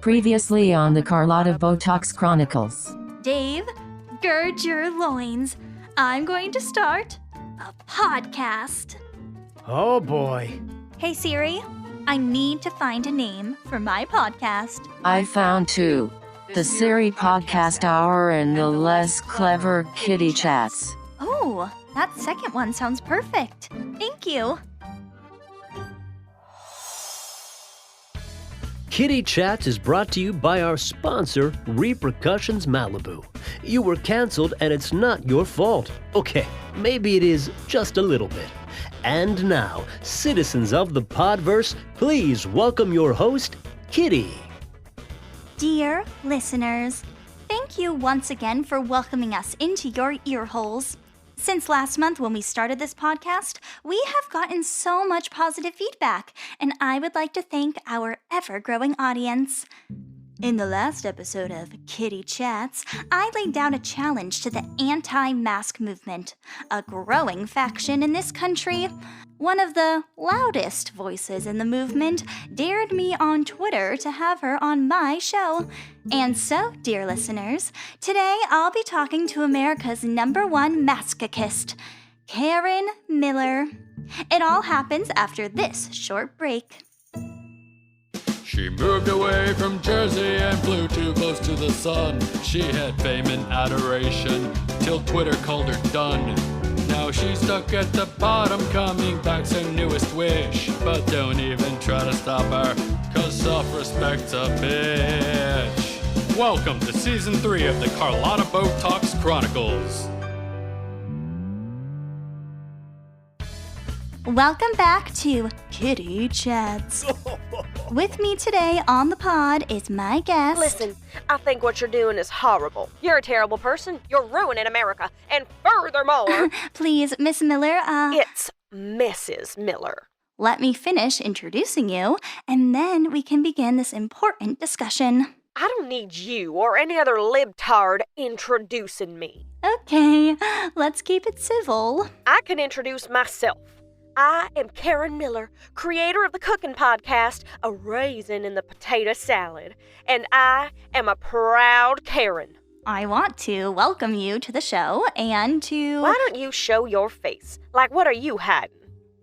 Previously on the Carlötta Botox Chronicles. Dave, gird your loins. I'm going to start a podcast. Oh boy. Hey Siri, I need to find a name for my podcast. I found two. The Siri Podcast Hour and the Less Clever Kitty Chats. Oh, that second one sounds perfect. Thank you. Kitty Chats is brought to you by our sponsor, Repercussions Malibu. You were canceled and it's not your fault. Okay, maybe it is just a little bit. And now, citizens of the Podverse, please welcome your host, Kitty. Dear listeners, thank you once again for welcoming us into your ear holes. Since last month when we started this podcast, we have gotten so much positive feedback, and I would like to thank our ever-growing audience. In the last episode of Kitty Chats, I laid down a challenge to the anti-mask movement, a growing faction in this country. One of the loudest voices in the movement dared me on Twitter to have her on my show. And so, dear listeners, today I'll be talking to America's #1 masochist, Karen Miller. It all happens after this short break. She moved away from Jersey and flew too close to the sun. She had fame and adoration till Twitter called her done. Now she's stuck at the bottom, coming back's her newest wish. But don't even try to stop her, cause self-respect's a bitch. Welcome to Season 3 of the Carlötta Botox Chronicles. Welcome back to Kitty Chats. With me today on the pod is my guest. Listen, I think what you're doing is horrible. You're a terrible person. You're ruining America. And furthermore... Please, Miss Miller, It's Mrs. Miller. let me finish introducing you, and then we can begin this important discussion. I don't need you or any other libtard introducing me. Okay, let's keep it civil. I can introduce myself. I am Karen Miller, creator of the cooking podcast, A Raisin in the Potato Salad. And I am a proud Karen. I want to welcome you to the show and to... Why don't you show your face? Like, what are you hiding?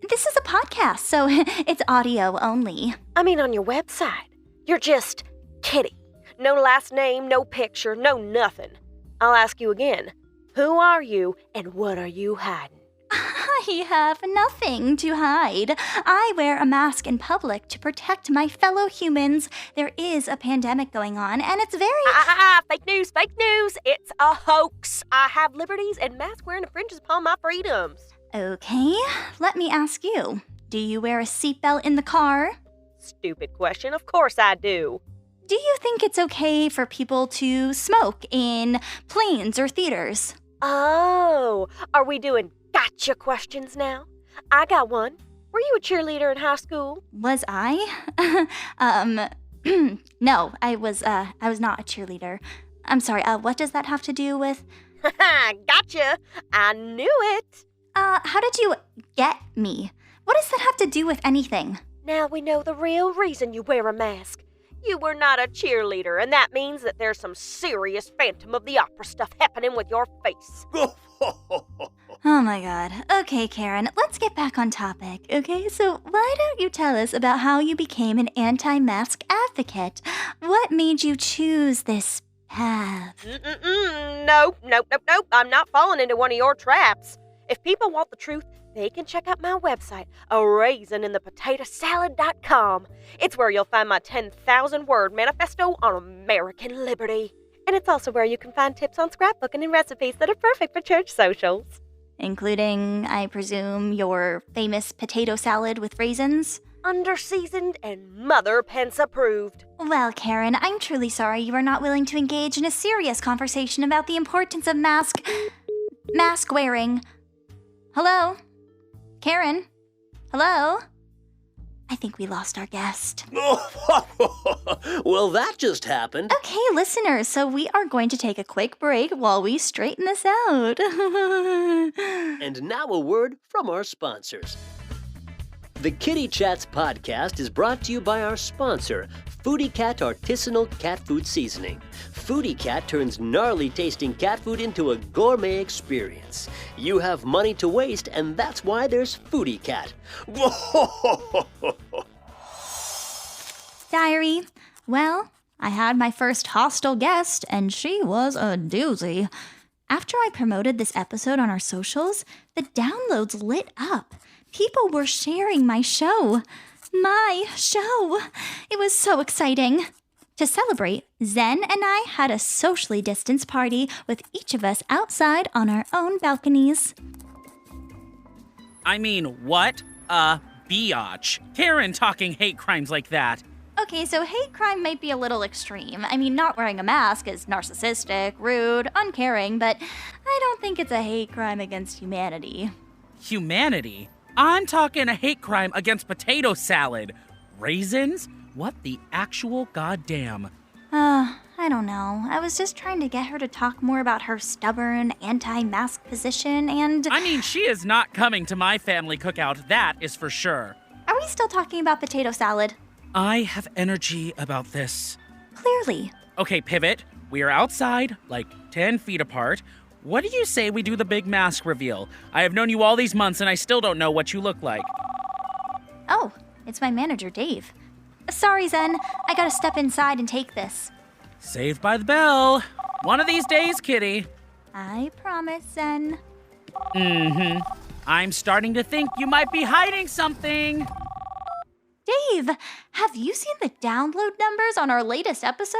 This is a podcast, so it's audio only. I mean, on your website. You're just Kitty. No last name, no picture, no nothing. I'll ask you again. Who are you and what are you hiding? I have nothing to hide. I wear a mask in public to protect my fellow humans. There is a pandemic going on, and it's very... Fake news, fake news. It's a hoax. I have liberties, and mask wearing infringes upon my freedoms. Okay, let me ask you. Do you wear a seatbelt in the car? Stupid question. Of course I do. Do you think it's okay for people to smoke in planes or theaters? Oh, are we doing gotcha questions now? I got one. Were you a cheerleader in high school? Was I? No, I was not a cheerleader. I'm sorry, what does that have to do with? Gotcha. I knew it. How did you get me? What does that have to do with anything? Now we know the real reason you wear a mask. You were not a cheerleader, and that means that there's some serious Phantom of the Opera stuff happening with your face. Oh my god. Okay, Karen, let's get back on topic, okay? So why don't you tell us about how you became an anti-mask advocate? What made you choose this path? Nope. I'm not falling into one of your traps. If people want the truth, they can check out my website, araisininthetotatosalad.com. It's where you'll find my 10,000-word manifesto on American liberty. And it's also where you can find tips on scrapbooking and recipes that are perfect for church socials. Including, I presume, your famous potato salad with raisins? Under-seasoned and Mother Pence approved. Well, Karen, I'm truly sorry you are not willing to engage in a serious conversation about the importance of mask wearing. Hello? Karen? Hello? I think we lost our guest. Well, that just happened. Okay, listeners, so we are going to take a quick break while we straighten this out. And now a word from our sponsors. The Kitty Chats podcast is brought to you by our sponsor, Foodie Cat Artisanal Cat Food Seasoning. Foodie Cat turns gnarly tasting cat food into a gourmet experience. You have money to waste, and that's why there's Foodie Cat. Diary. Well, I had my first hostile guest, and she was a doozy. After I promoted this episode on our socials, the downloads lit up. People were sharing my show. My show. It was so exciting. To celebrate, Zen and I had a socially distanced party with each of us outside on our own balconies. I mean, what? Biatch. Karen talking hate crimes like that. Okay, so hate crime might be a little extreme. I mean, not wearing a mask is narcissistic, rude, uncaring, but I don't think it's a hate crime against humanity. Humanity? I'm talking a hate crime against potato salad. Raisins? What the actual goddamn? I don't know. I was just trying to get her to talk more about her stubborn, anti-mask position and... I mean, she is not coming to my family cookout, that is for sure. Are we still talking about potato salad? I have energy about this. Clearly. Okay, pivot. We are outside, like 10 feet apart. What do you say we do the big mask reveal? I have known you all these months and I still don't know what you look like. Oh, it's my manager, Dave. Sorry, Zen. I gotta step inside and take this. Saved by the bell. One of these days, kitty. I promise, Zen. I'm starting to think you might be hiding something. Dave, have you seen the download numbers on our latest episode?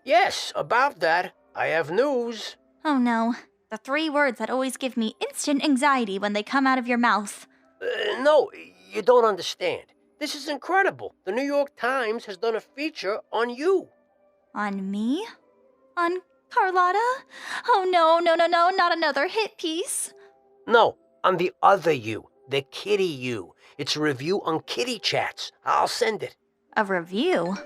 Yes, about that, I have news. Oh no, the 3 words that always give me instant anxiety when they come out of your mouth. No, you don't understand. This is incredible. The New York Times has done a feature on you. On me? On Carlötta? Oh no, not another hit piece. No, on the other you, the kitty you. It's a review on kitty chats. I'll send it. A review?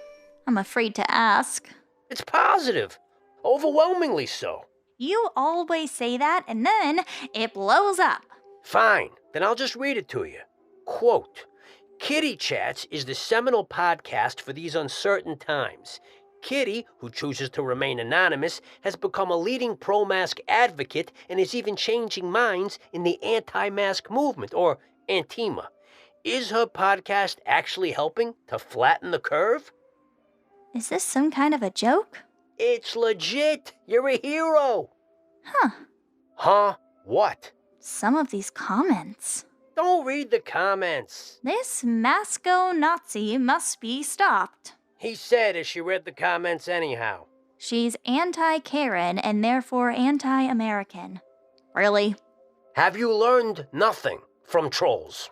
I'm afraid to ask. It's positive. Overwhelmingly so. You always say that, and then it blows up. Fine, then I'll just read it to you. Quote, Kitty Chats is the seminal podcast for these uncertain times. Kitty, who chooses to remain anonymous, has become a leading pro-mask advocate and is even changing minds in the anti-mask movement, or ANTIMA. Is her podcast actually helping to flatten the curve? Is this some kind of a joke? It's legit. You're a hero. Huh. Huh? What? Some of these comments. Don't read the comments. This Masco-Nazi must be stopped. He said as she read the comments anyhow. She's anti-Karen and therefore anti-American. Really? Have you learned nothing from trolls?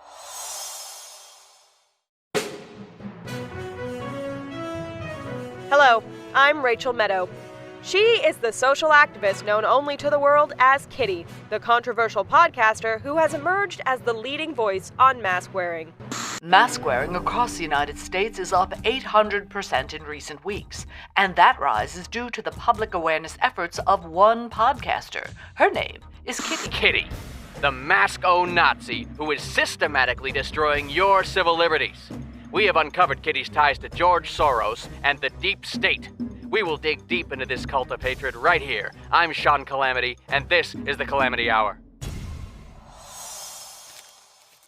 Hello, I'm Rachel Meadow. She is the social activist known only to the world as Kitty, the controversial podcaster who has emerged as the leading voice on mask wearing. Mask wearing across the United States is up 800% in recent weeks, and that rise is due to the public awareness efforts of one podcaster. Her name is Kitty. Kitty, the Masco-Nazi who is systematically destroying your civil liberties. We have uncovered Kitty's ties to George Soros and the deep state. We will dig deep into this cult of hatred right here. I'm Sean Calamity, and this is the Calamity Hour.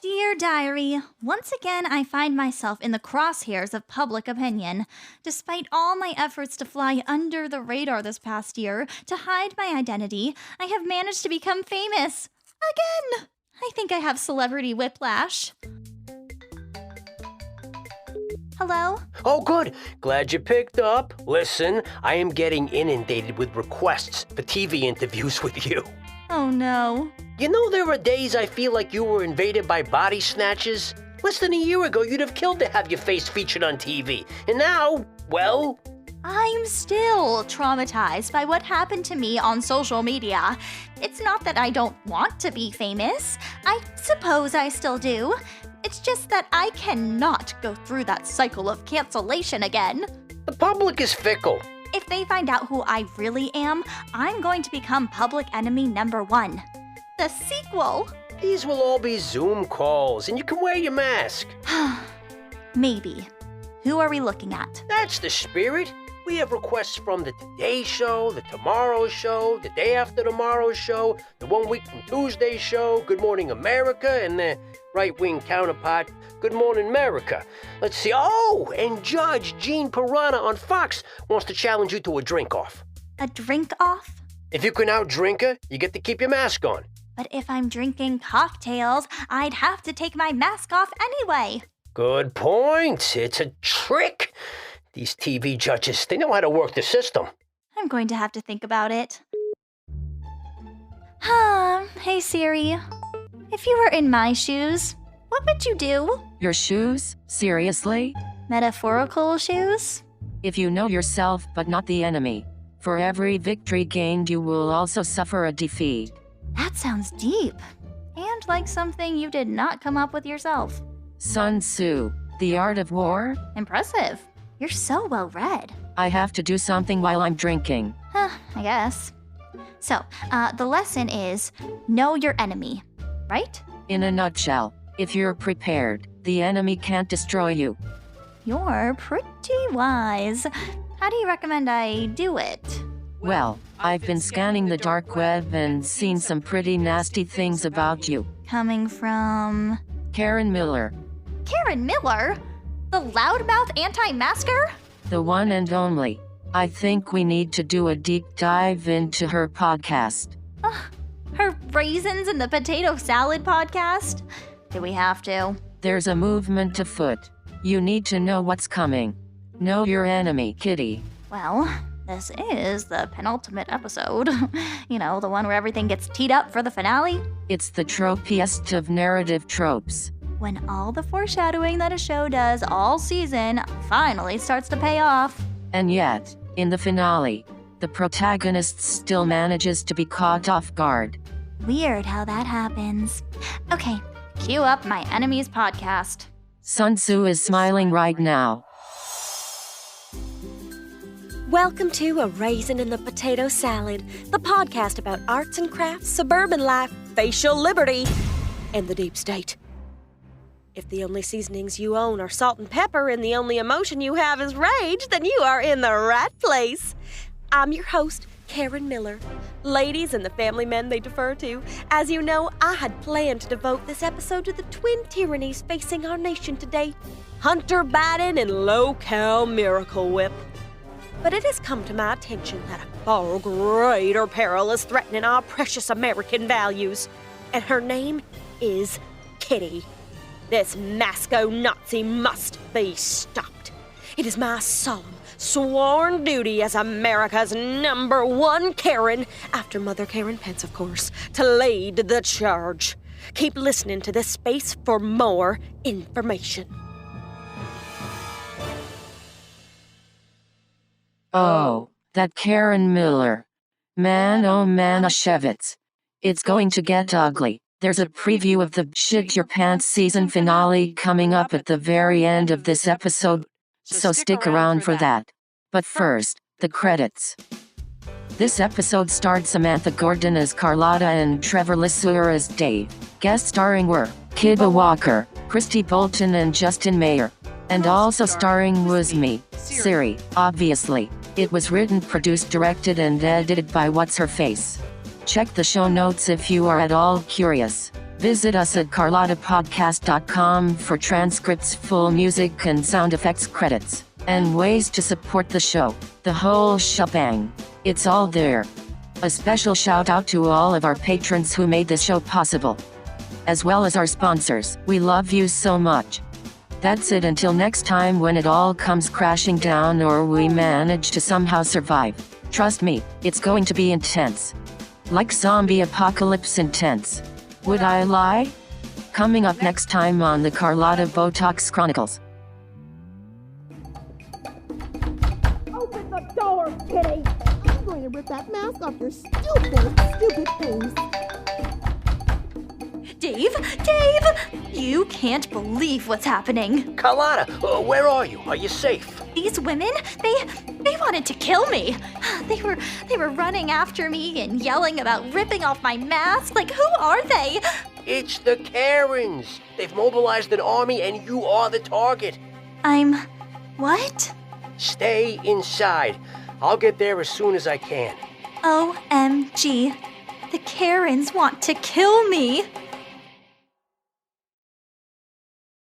Dear Diary, once again I find myself in the crosshairs of public opinion. Despite all my efforts to fly under the radar this past year, to hide my identity, I have managed to become famous. Again! I think I have celebrity whiplash. Hello? Oh, good. Glad you picked up. Listen, I am getting inundated with requests for TV interviews with you. Oh no. You know, there are days I feel like you were invaded by body snatchers. Less than a year ago, you'd have killed to have your face featured on TV. And now, well... I'm still traumatized by what happened to me on social media. It's not that I don't want to be famous. I suppose I still do. It's just that I cannot go through that cycle of cancellation again. The public is fickle. If they find out who I really am, I'm going to become public enemy number 1. The sequel. These will all be Zoom calls, and you can wear your mask. Maybe. Who are we looking at? That's the spirit. We have requests from the Today Show, the Tomorrow Show, the Day After Tomorrow Show, the 1 Week from Tuesday Show, Good Morning America, and the right-wing counterpart, Good Morning America. Let's see. Oh, and Judge Gene Piranha on Fox wants to challenge you to a drink-off. A drink-off? If you can out-drink her, you get to keep your mask on. But if I'm drinking cocktails, I'd have to take my mask off anyway. Good point. It's a trick. These TV judges, they know how to work the system. I'm going to have to think about it. Hey Siri. If you were in my shoes, what would you do? Your shoes? Seriously? Metaphorical shoes? If you know yourself but not the enemy, for every victory gained you will also suffer a defeat. That sounds deep. And like something you did not come up with yourself. Sun Tzu, The Art of War? Impressive. You're so well read. I have to do something while I'm drinking. I guess. So, the lesson is know your enemy, right? In a nutshell, if you're prepared, the enemy can't destroy you. You're pretty wise. How do you recommend I do it? Well, I've been scanning the dark web and seen some pretty nasty things about you. Coming from... Karen Miller. Karen Miller? The loudmouth anti-masker? The one and only. I think we need to do a deep dive into her podcast. Her Raisins in the Potato Salad podcast? Do we have to? There's a movement afoot. You need to know what's coming. Know your enemy, Kitty. Well, this is the penultimate episode. You know, the one where everything gets teed up for the finale. It's the tropiest of narrative tropes. When all the foreshadowing that a show does all season finally starts to pay off. And yet, in the finale, the protagonist still manages to be caught off guard. Weird how that happens. Okay, cue up my enemy's podcast. Sun Tzu is smiling right now. Welcome to A Raisin in the Potato Salad, the podcast about arts and crafts, suburban life, facial liberty, and the deep state. If the only seasonings you own are salt and pepper and the only emotion you have is rage, then you are in the right place. I'm your host, Karen Miller. Ladies and the family men they defer to, as you know, I had planned to devote this episode to the twin tyrannies facing our nation today, Hunter Biden and Low-Cal Miracle Whip. But it has come to my attention that a far greater peril is threatening our precious American values, and her name is Kitty. This Masco-Nazi must be stopped. It is my solemn, sworn duty as America's #1 Karen, after Mother Karen Pence, of course, to lead the charge. Keep listening to this space for more information. Oh, that Karen Miller. Man, oh Manischewitz. It's going to get ugly. There's a preview of the Shit Your Pants season finale coming up at the very end of this episode, so stick around for that. But first, the credits. This episode starred Samantha Gordon as Carlötta and Trevor Lesueur as Dave. Guest starring were Kibba Walker, Christy Bolton and Justin Mayer. And also starring was me, Siri, obviously. It was written, produced, directed and edited by What's-Her-Face. Check the show notes if you are at all curious. Visit us at carlottapodcast.com for transcripts, full music and sound effects credits, and ways to support the show. The whole shebang. It's all there. A special shout out to all of our patrons who made this show possible, as well as our sponsors. We love you so much. That's it until next time when it all comes crashing down or we manage to somehow survive. Trust me, it's going to be intense. Like zombie apocalypse intense. Would I lie? Coming up next time on the Carlötta Botox Chronicles. Open the door, Kitty! I'm going to rip that mask off your stupid face. Dave! You can't believe what's happening. Carlötta, where are you? Are you safe? These women, they wanted to kill me. They were running after me and yelling about ripping off my mask. Like, who are they? It's the Karens. They've mobilized an army and you are the target. I'm What? Stay inside. I'll get there as soon as I can. OMG. The Karens want to kill me.